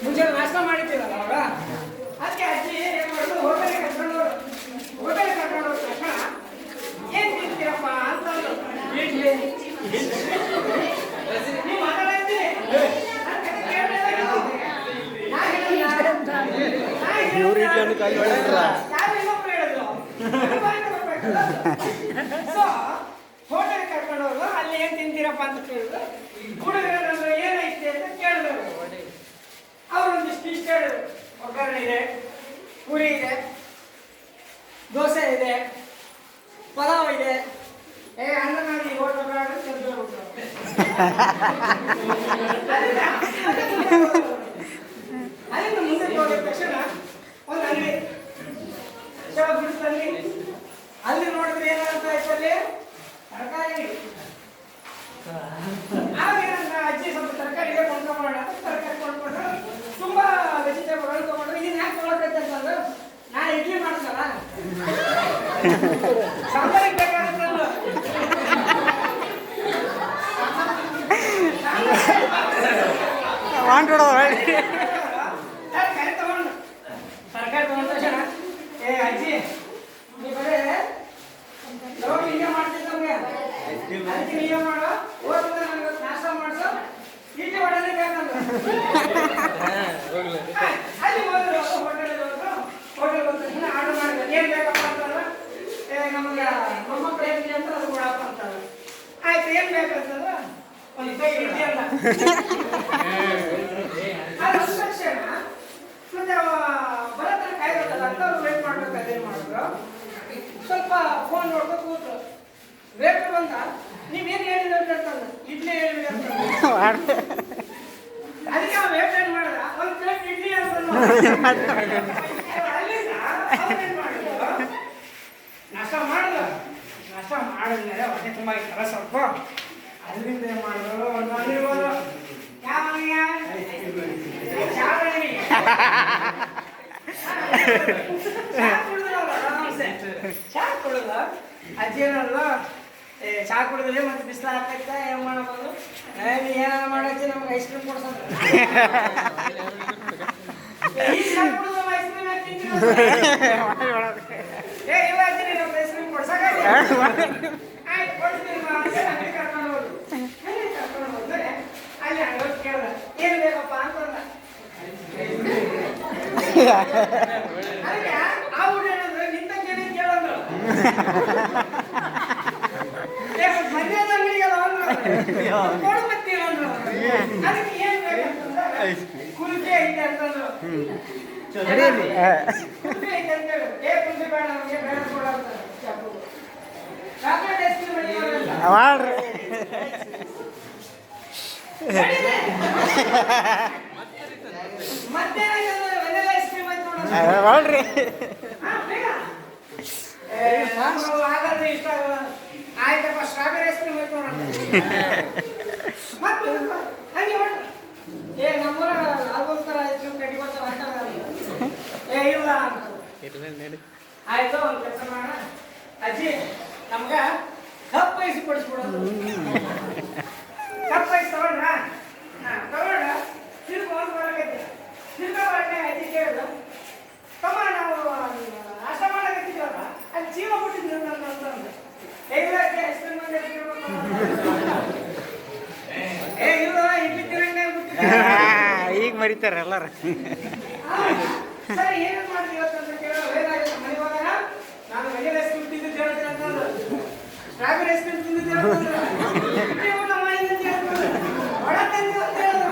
ಮುಂಚೆ ನಾಷ್ಟ ಮಾಡಿದ್ದೀರಲ್ಲ ಅವಾಗ ಅದಕ್ಕೆ ಅಜ್ಜಿ ಏನು ಮಾಡೋದು ಹೋಟೆಲ್ ಕರ್ಕೊಂಡು ಹೋದ ತಕ್ಷಣ ಏನು ತಿಂತೀರಪ್ಪ ಅಂತ ನೀವು ಮಾತಾಡ್ತೀನಿ ಹೋಟೆಲ್ ಕರ್ಕೊಂಡು ಹೋದ್ರು ಅಲ್ಲಿ ಏನ್ ತಿಂತೀರಪ್ಪ ಅಂತ ಕೇಳಿದ್ರು ಹುಡುಗರಂದ್ರೆ ಏನೈತೆ ಅಂತ ಕೇಳಿದ್ರು ಅವರೊಂದಿಷ್ಟು ಇಷ್ಟ ಹೇಳಿದ್ರು ಒಗ್ಗರಣೆ ಇದೆ ಪುರಿ ಇದೆ ದೋಸೆ ಇದೆ ಪಲಾವ್ ಇದೆ ಅನ್ನ ಮಾಡಿ ಹೋಟೆಲ್ ಅಲ್ಲಿಂದ ಮುಂದೆ ಹೋದ ತಕ್ಷಣ ಒಂದು ಅಂಗಡಿ ಬಿಡಿಸಲ್ಲಿ ಅಲ್ಲಿ ನೋಡಿದ್ರೆ ಏನಾಗ್ತಾ ಇತ್ತು ತರಕಾರಿ ಆಗ ನನ್ನ ಅಜ್ಜಿ ಸ್ವಲ್ಪ ತರಕಾರಿ ಕೊಂಡ್ಕೊಂಬೋಣ ತರಕಾರಿ ಕೊಂಡ್ಕೊಂಡ್ರು ತುಂಬಾ ವೆಜಿಟೇಬಲ್ ತಗೊಂಡ್ರು ಇದನ್ನ ಯಾಕೆ ತೊಗೊಳಕೈತೆ ಅಂತಂದ್ರೆ ನಾನು ಇಡ್ಲಿ ಮಾಡ್ಸಲ್ಲ ಸಾಂಬಾರಿಗೆ ಬೇಕಾಗುತ್ತಲ್ಲ ತರಕಾರಿ ತಗೊಂಡ ತಕ್ಷಣ ಅಜ್ಜಿ ನೀವು ಬರೇ ಯಾವಾಗ ಹಿಂಗೆ ಮಾಡ್ತಿದ್ದ ನಮ್ಗೆ ಅದಕ್ಕೆ ನೀವೇ ಮಾಡೋ ಹೋದ್ರೆ ನನಗೆ ನಾಷ್ಟ ಮಾಡಿಸೋ ಇಡ್ಲಿ ಹೊಡೆದೇ ಬೇಕಂದ್ರೆ ಅಲ್ಲಿ ಹೋದ್ರು ಹೋಟೆಲ್ ಬಂದ ತಕ್ಷಣ ಆರ್ಡರ್ ಮಾಡಿದ್ರು ಏನು ಬೇಕಪ್ಪ ಅಂತಂದ್ರೆ ನಮ್ಗೆ ಮೊಮ್ಮಕ್ಕಳು ಏನಿದೆ ಅಂತ ಅದು ಕೊಡಪ್ಪ ಅಂತಾರೆ ಆಯ್ತು ಏನು ಬೇಕಂತಂದ್ರೆ ಒಂದು ಇಡ್ಲಿ ಅಲ್ಲ ಅದು ತಕ್ಷಣ ಮತ್ತೆ ಬರತ್ತ ಕಾಯ್ಬೇಕಲ್ಲ ಅಂತ ಅವ್ರು ವೇಟ್ ಮಾಡ್ಬೇಕು ಅದೇನು ಮಾಡಿದ್ರು ಸ್ವಲ್ಪ ಫೋನ್ ನೋಡ್ಕೊ ಕೂತ್ರು ವೇಟ್ ಬಂದ ನೀವೇನು ಹೇಳಿದ್ರು ಅಂತಂದ್ರೆ ಇಡ್ಲಿ ಹೇಳಿದ್ರಿ ಅಂತ ಅದಕ್ಕೆ ಅವ್ನು ವೇಟ್ ಏನು ಮಾಡಿದ ಒಂದು ಪ್ಲೇಟ್ ಇಡ್ಲಿ ಅಂತ ಅಲ್ಲಿಂದ ಅವ್ರೇನು ಮಾಡಿದ್ರು ನಾಷ್ಟ ಮಾಡಿದ್ಮೇಲೆ ಹೊಟ್ಟೆ ತುಂಬ ಇತ್ತಲ್ಲ ಸ್ವಲ್ಪ ಅಲ್ಲಿಂದ ಏನು ಮಾಡಿದ್ರು ಒಂದು ಅಲ್ಲಿ ಹೋದ್ರು ಚಾ ಕುಡಿದ ಅಜ್ಜಿ ಏನಲ್ಲ ಚಾ ಕುಡಿದ್ರೆ ಮತ್ತೆ ಬಿಸಿಲು ಹಾಕೈತೆ ಏನು ಮಾಡಬಹುದು ಏನಾರ ಮಾಡಜ್ಜಿ ನಮ್ಗೆ ಐಸ್ ಕ್ರೀಮ್ ಕೊಡ್ಸಂದ್ರೆ ಇಲ್ಲ ಅಜ್ಜಿ ನಮ್ಗೆ ಐಸ್ ಕ್ರೀಮ್ ಕೊಡ್ಸಕ್ಕೆ ಆಯ್ತು ಕೊಡ್ತೀನಿ ಕರ್ಕೊಂಡು ಹೋದ್ರು ಕರ್ಕೊಂಡು ಹೋದ್ರೆ ಅಲ್ಲಿ ಹಂಗೋದು ಕೇಳ್ದ ಏನು ಬೇಕಪ್ಪ ಅಂತಂದ ಅದಕ್ಕೆ ಆ ಹುಡುಗ ಏನಂದ್ರೆ ನಿಂತ ಕೇಳಿ ಕೇಳಂದ್ರು ಮದ್ಯದ ಅಂಗಡಿಗೆಲ್ಲ ಕೊಡು ಮತ್ತೆ ಅಂದ್ರು ಅದಕ್ಕೆ ಏನ್ ಬೇಕಂತಂದ್ರೆ ಕುಲ್ಫಿ ಐತೆ ಅಂತಂದ್ರು ಕುಲ್ಫಿ ಐತೆ ಅಂತ ಹೇಳಿ ಕುಲ್ಫಿ ಬೇಡ ನಮಗೆ ಬೇಡ ಕೊಡ ಅಂತ ಚಾಕ್ಲೇಟ್ ಐಸ್ ಕ್ರೀಮ್ ಮತ್ತೆ ವೆನಿಲಾ ಐಸ್ ಕ್ರೀಮ್ ಆಯ್ತು ಇಷ್ಟ ಆಯ್ತಪ್ಪ ಸ್ಟ್ರಾಬೆರಿ ಐಸ್ ಕ್ರೀಮ್ ಐತೆ ನೋಡೋಣ ಮತ್ತೆ ಹಂಗೆ ಮಾಡಿ ನಮ್ಮೂರ ಆಗೋಸ್ಕರ ಐಸ್ ಕ್ರೀಮ್ ಕಟ್ಟಿ ಬರ್ತಾರೆ ಇಲ್ಲ ಆಯ್ತು ಒಂದು ಕೆಲಸ ಮಾಡೋಣ ಅಜ್ಜಿ ನಮ್ಗ ಕಪ್ ಐಸ್ ಕೊಡಿಸ್ಬಿಡೋದು ಕಪ್ ಐಸ್ ತಗೊಂಡ್ರ ತಗೊಂಡ್ರ ತಿರ್ಕೊಂಡು ಬರಕೈತಿ ತಿರ್ಗೋ ಬರಕ್ಕೆ ಅಜ್ಜಿ ಕೇಳಿದ್ರು ತಮ್ಮ ನಾವು ನಾಷ್ಟ ಮಾಡಕತ್ತಿದ್ವಲ್ಲ ಅಲ್ಲಿ ಜೀವ ಬಿಟ್ಟಿದ್ರು ನನ್ನ ಅಂತಂದ್ರೆ ಇಲ್ಲ ಐಸ್ ಕ್ರೀಮ್ ಇಲ್ಲ ಇಡ್ಲಿ ತಿರಂಗೇ ಬಿಟ್ಟಿದ್ದೆ ಈಗ ಮರಿತಾರೆ ಎಲ್ಲಾರ ಸರಿ ಏನೇನು ಮಾಡ್ತೀವಿ ಅಂತ ಕೇಳೋ ಏನಾಗುತ್ತೆ ಮನೆ ಹೋದಾಗ ನಾನು ವೆನಿಲಾ ಐಸ್ ಕ್ರೀಮ್ ತಿಂದಿದ್ದು ಹೇಳ್ತೀನಿ ಅಂತಂದ್ರೆ ಸ್ಟ್ರಾಬೆರಿ ಐಸ್ ಕ್ರೀಮ್ ತಿಂದಿದ್ದು ಹೇಳ್ತಂದ್ರೆ ನೀವು ನಮ್ಮ ಮನೆಯಿಂದ ಹೇಳ್ತಾರೆ ಒಳ ತಂದು ಅಂತ ಹೇಳಿದ್ರು